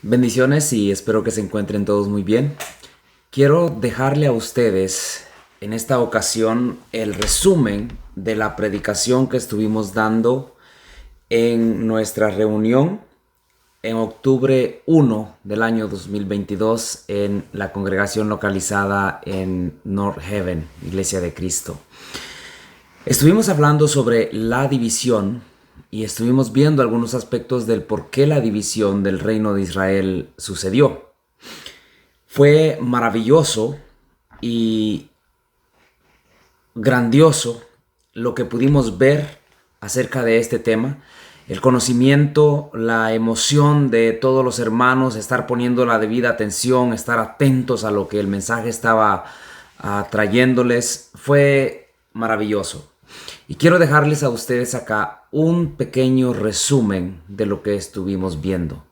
Bendiciones y espero que se encuentren todos muy bien. Quiero dejarle a ustedes en esta ocasión el resumen de la predicación que estuvimos dando en nuestra reunión en octubre 1 del año 2022 en la congregación localizada en North Haven, Iglesia de Cristo. Estuvimos hablando sobre la división y estuvimos viendo algunos aspectos del por qué la división del reino de Israel sucedió. Fue maravilloso y grandioso lo que pudimos ver acerca de este tema. El conocimiento, la emoción de todos los hermanos, estar poniendo la debida atención, estar atentos a lo que el mensaje estaba trayéndoles, fue maravilloso. Y quiero dejarles a ustedes acá un pequeño resumen de lo que estuvimos viendo.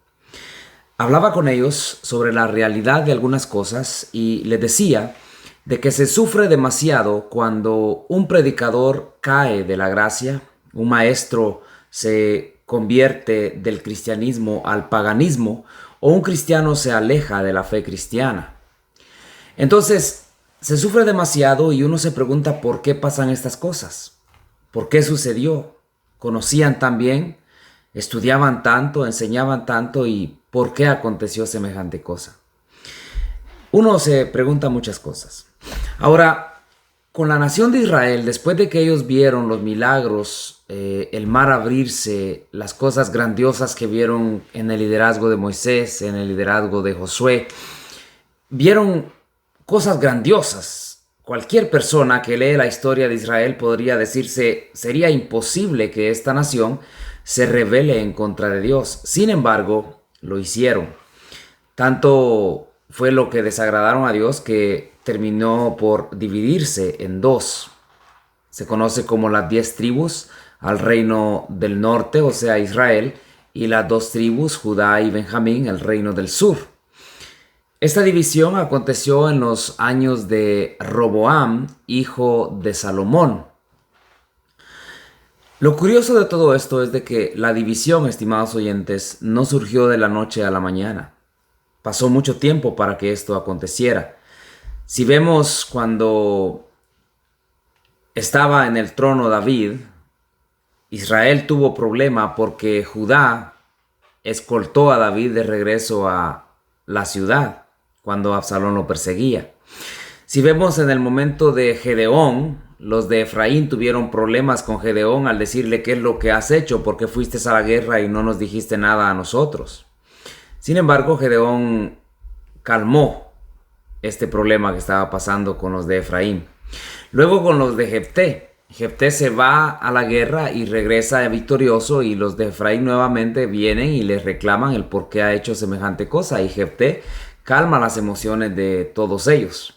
Hablaba con ellos sobre la realidad de algunas cosas y les decía de que se sufre demasiado cuando un predicador cae de la gracia, un maestro se convierte del cristianismo al paganismo o un cristiano se aleja de la fe cristiana. Entonces, se sufre demasiado y uno se pregunta por qué pasan estas cosas. ¿Por qué sucedió? ¿Conocían tan bien? ¿Estudiaban tanto? ¿Enseñaban tanto? ¿Y por qué aconteció semejante cosa? Uno se pregunta muchas cosas. Ahora, con la nación de Israel, después de que ellos vieron los milagros, el mar abrirse, las cosas grandiosas que vieron en el liderazgo de Moisés, en el liderazgo de Josué, vieron cosas grandiosas. Cualquier persona que lee la historia de Israel podría decirse, sería imposible que esta nación se rebele en contra de Dios. Sin embargo, lo hicieron. Tanto fue lo que desagradaron a Dios que terminó por dividirse en dos. Se conoce como las 10 tribus al reino del norte, o sea, Israel, y las 2 tribus, Judá y Benjamín, el reino del sur. Esta división aconteció en los años de Roboam, hijo de Salomón. Lo curioso de todo esto es de que la división, estimados oyentes, no surgió de la noche a la mañana. Pasó mucho tiempo para que esto aconteciera. Si vemos cuando estaba en el trono David, Israel tuvo problema porque Judá escoltó a David de regreso a la ciudad cuando Absalón lo perseguía. Si vemos en el momento de Gedeón, los de Efraín tuvieron problemas con Gedeón al decirle qué es lo que has hecho, porque fuiste a la guerra y no nos dijiste nada a nosotros. Sin embargo, Gedeón calmó este problema que estaba pasando con los de Efraín. Luego con los de Jefté. Jefté se va a la guerra y regresa victorioso y los de Efraín nuevamente vienen y les reclaman el por qué ha hecho semejante cosa y Jefté calma las emociones de todos ellos.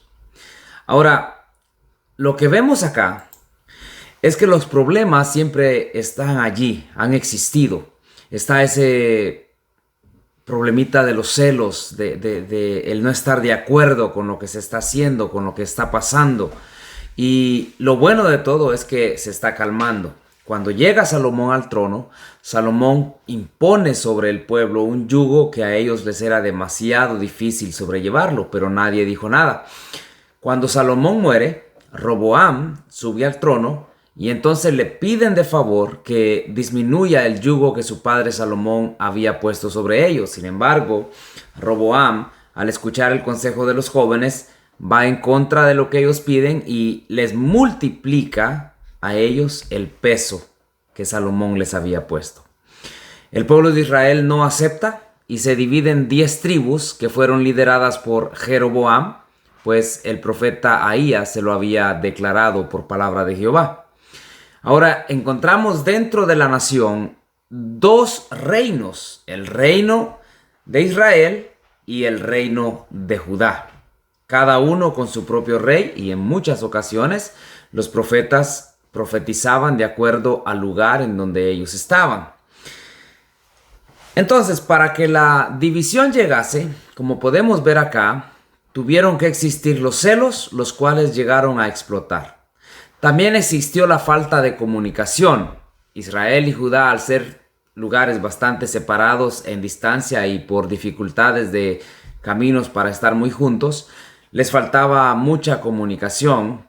Ahora, lo que vemos acá es que los problemas siempre están allí, han existido. Está ese problemita de los celos, de el no estar de acuerdo con lo que se está haciendo, con lo que está pasando. Y lo bueno de todo es que se está calmando. Cuando llega Salomón al trono, Salomón impone sobre el pueblo un yugo que a ellos les era demasiado difícil sobrellevarlo, pero nadie dijo nada. Cuando Salomón muere, Roboam sube al trono y entonces le piden de favor que disminuya el yugo que su padre Salomón había puesto sobre ellos. Sin embargo, Roboam, al escuchar el consejo de los jóvenes, va en contra de lo que ellos piden y les multiplica a ellos el peso que Salomón les había puesto. El pueblo de Israel no acepta y se divide en 10 tribus que fueron lideradas por Jeroboam, pues el profeta Ahías se lo había declarado por palabra de Jehová. Ahora encontramos dentro de la nación 2 reinos, el reino de Israel y el reino de Judá. Cada uno con su propio rey y en muchas ocasiones los profetas profetizaban de acuerdo al lugar en donde ellos estaban. Entonces, para que la división llegase, como podemos ver acá, tuvieron que existir los celos, los cuales llegaron a explotar. También existió la falta de comunicación. Israel y Judá, al ser lugares bastante separados en distancia y por dificultades de caminos para estar muy juntos, les faltaba mucha comunicación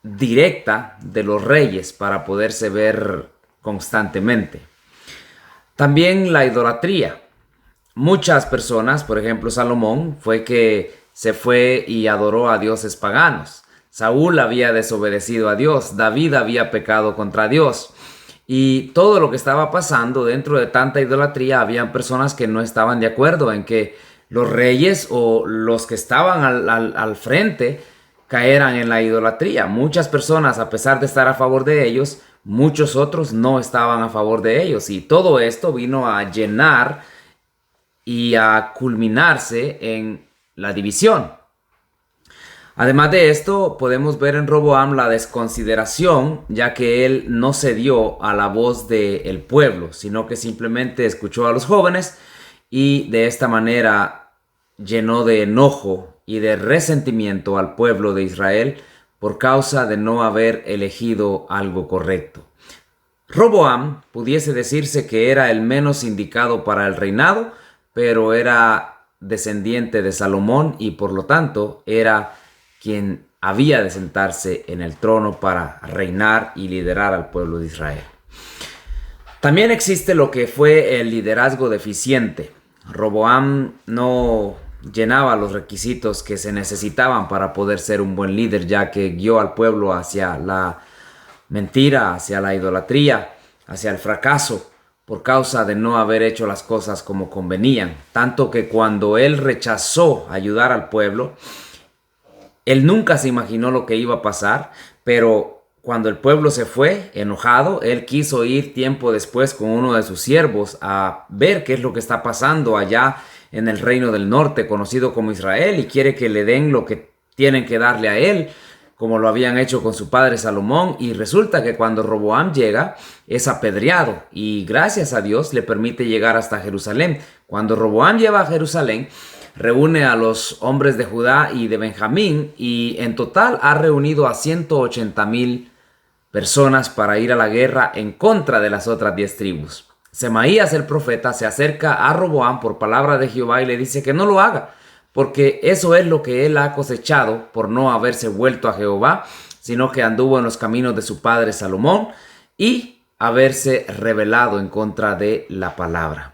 directa de los reyes para poderse ver constantemente. También la idolatría. Muchas personas, por ejemplo Salomón, fue que se fue y adoró a dioses paganos. Saúl había desobedecido a Dios, David había pecado contra Dios. Y todo lo que estaba pasando dentro de tanta idolatría, habían personas que no estaban de acuerdo en que los reyes o los que estaban al frente caeran en la idolatría. Muchas personas, a pesar de estar a favor de ellos, muchos otros no estaban a favor de ellos. Y todo esto vino a llenar y a culminarse en la división. Además de esto, podemos ver en Roboam la desconsideración, ya que él no cedió a la voz del pueblo, sino que simplemente escuchó a los jóvenes y de esta manera llenó de enojo y de resentimiento al pueblo de Israel por causa de no haber elegido algo correcto. Roboam pudiese decirse que era el menos indicado para el reinado, pero era descendiente de Salomón y por lo tanto era quien había de sentarse en el trono para reinar y liderar al pueblo de Israel. También existe lo que fue el liderazgo deficiente. Roboam no llenaba los requisitos que se necesitaban para poder ser un buen líder, ya que guió al pueblo hacia la mentira, hacia la idolatría, hacia el fracaso, por causa de no haber hecho las cosas como convenían. Tanto que cuando él rechazó ayudar al pueblo, él nunca se imaginó lo que iba a pasar, pero cuando el pueblo se fue enojado, él quiso ir tiempo después con uno de sus siervos a ver qué es lo que está pasando allá en el reino del norte, conocido como Israel, y quiere que le den lo que tienen que darle a él, como lo habían hecho con su padre Salomón. Y resulta que cuando Roboam llega, es apedreado, y gracias a Dios le permite llegar hasta Jerusalén. Cuando Roboam llega a Jerusalén, reúne a los hombres de Judá y de Benjamín, y en total ha reunido a 180,000 personas para ir a la guerra en contra de las otras 10 tribus. Semaías el profeta se acerca a Roboam por palabra de Jehová y le dice que no lo haga, porque eso es lo que él ha cosechado por no haberse vuelto a Jehová, sino que anduvo en los caminos de su padre Salomón y haberse rebelado en contra de la palabra.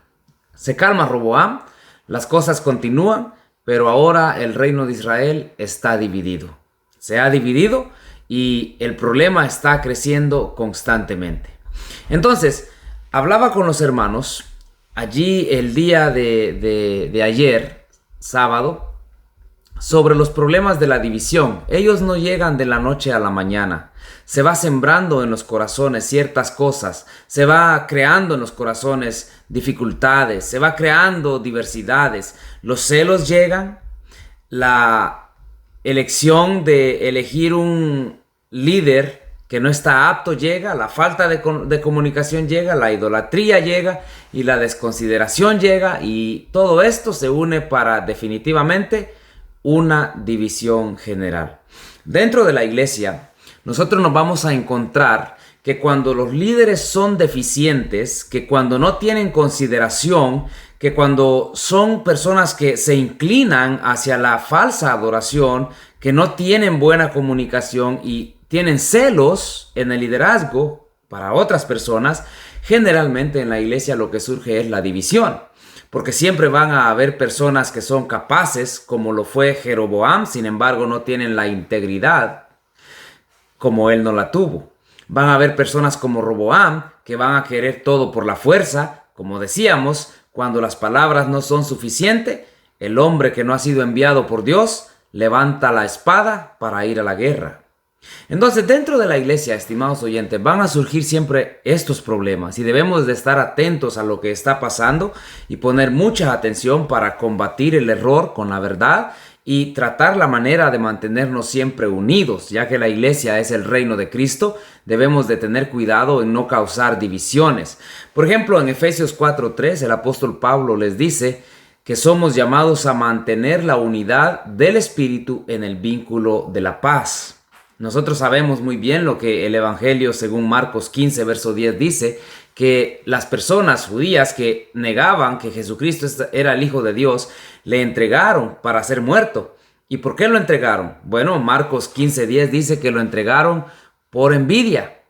Se calma Roboam, las cosas continúan, pero ahora el reino de Israel está dividido. Se ha dividido y el problema está creciendo constantemente. Entonces, hablaba con los hermanos allí el día de ayer, sábado, sobre los problemas de la división. Ellos no llegan de la noche a la mañana. Se va sembrando en los corazones ciertas cosas, se va creando en los corazones dificultades, se va creando diversidades. Los celos llegan, la elección de elegir un líder que no está apto llega, la falta de comunicación llega, la idolatría llega y la desconsideración llega, y todo esto se une para definitivamente una división general. Dentro de la iglesia, nosotros nos vamos a encontrar que cuando los líderes son deficientes, que cuando no tienen consideración, que cuando son personas que se inclinan hacia la falsa adoración, que no tienen buena comunicación y tienen celos en el liderazgo para otras personas, generalmente en la iglesia lo que surge es la división. Porque siempre van a haber personas que son capaces, como lo fue Jeroboam, sin embargo no tienen la integridad como él no la tuvo. Van a haber personas como Roboam que van a querer todo por la fuerza. Como decíamos, cuando las palabras no son suficientes, el hombre que no ha sido enviado por Dios levanta la espada para ir a la guerra. Entonces, dentro de la iglesia, estimados oyentes, van a surgir siempre estos problemas y debemos de estar atentos a lo que está pasando y poner mucha atención para combatir el error con la verdad y tratar la manera de mantenernos siempre unidos. Ya que la iglesia es el reino de Cristo, debemos de tener cuidado en no causar divisiones. Por ejemplo, en Efesios 4:3, el apóstol Pablo les dice que somos llamados a mantener la unidad del Espíritu en el vínculo de la paz. Nosotros sabemos muy bien lo que el Evangelio según Marcos 15, verso 10 dice, que las personas judías que negaban que Jesucristo era el Hijo de Dios, le entregaron para ser muerto. ¿Y por qué lo entregaron? Bueno, Marcos 15:10 dice que lo entregaron por envidia.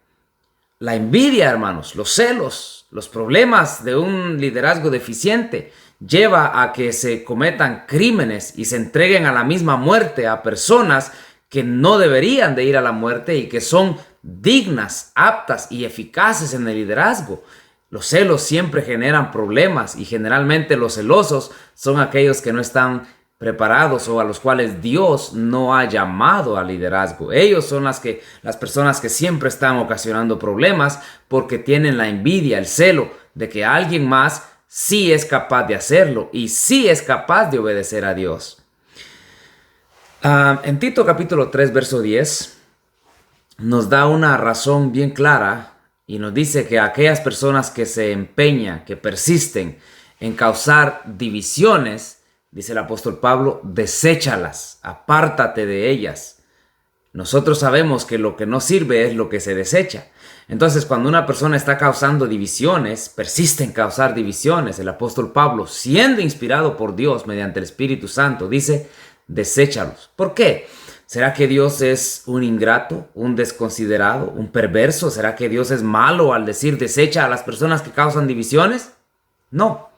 La envidia, hermanos, los celos, los problemas de un liderazgo deficiente lleva a que se cometan crímenes y se entreguen a la misma muerte a personas que no deberían de ir a la muerte y que son dignas, aptas y eficaces en el liderazgo. Los celos siempre generan problemas y generalmente los celosos son aquellos que no están preparados o a los cuales Dios no ha llamado al liderazgo. Ellos son las personas que siempre están ocasionando problemas porque tienen la envidia, el celo de que alguien más sí es capaz de hacerlo y sí es capaz de obedecer a Dios. En Tito capítulo 3, verso 10, nos da una razón bien clara y nos dice que aquellas personas que se empeñan, que persisten en causar divisiones, dice el apóstol Pablo, deséchalas, apártate de ellas. Nosotros sabemos que lo que no sirve es lo que se desecha. Entonces, cuando una persona está causando divisiones, persiste en causar divisiones, el apóstol Pablo, siendo inspirado por Dios mediante el Espíritu Santo, dice, deséchalos. ¿Por qué? ¿Será que Dios es un ingrato, un desconsiderado, un perverso? ¿Será que Dios es malo al decir desecha a las personas que causan divisiones? No,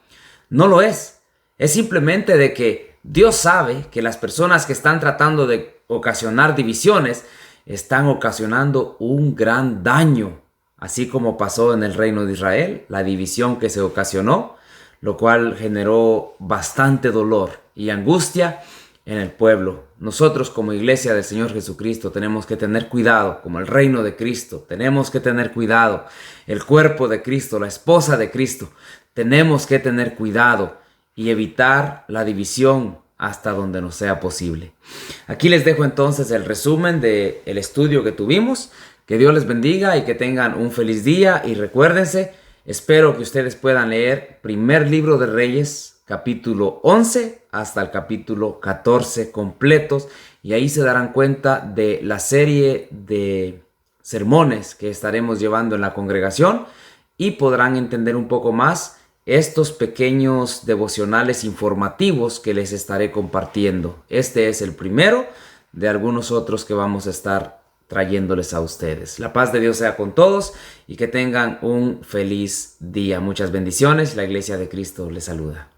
no lo es. Es simplemente de que Dios sabe que las personas que están tratando de ocasionar divisiones están ocasionando un gran daño, así como pasó en el reino de Israel, la división que se ocasionó, lo cual generó bastante dolor y angustia en el pueblo. Nosotros como iglesia del Señor Jesucristo tenemos que tener cuidado, como el reino de Cristo, tenemos que tener cuidado, el cuerpo de Cristo, la esposa de Cristo, tenemos que tener cuidado y evitar la división hasta donde nos sea posible. Aquí les dejo entonces el resumen del estudio que tuvimos. Que Dios les bendiga y que tengan un feliz día y recuérdense, espero que ustedes puedan leer primer libro de Reyes, capítulo 11 hasta el capítulo 14 completos y ahí se darán cuenta de la serie de sermones que estaremos llevando en la congregación y podrán entender un poco más estos pequeños devocionales informativos que les estaré compartiendo. Este es el primero de algunos otros que vamos a estar trayéndoles a ustedes. La paz de Dios sea con todos y que tengan un feliz día. Muchas bendiciones. La Iglesia de Cristo les saluda.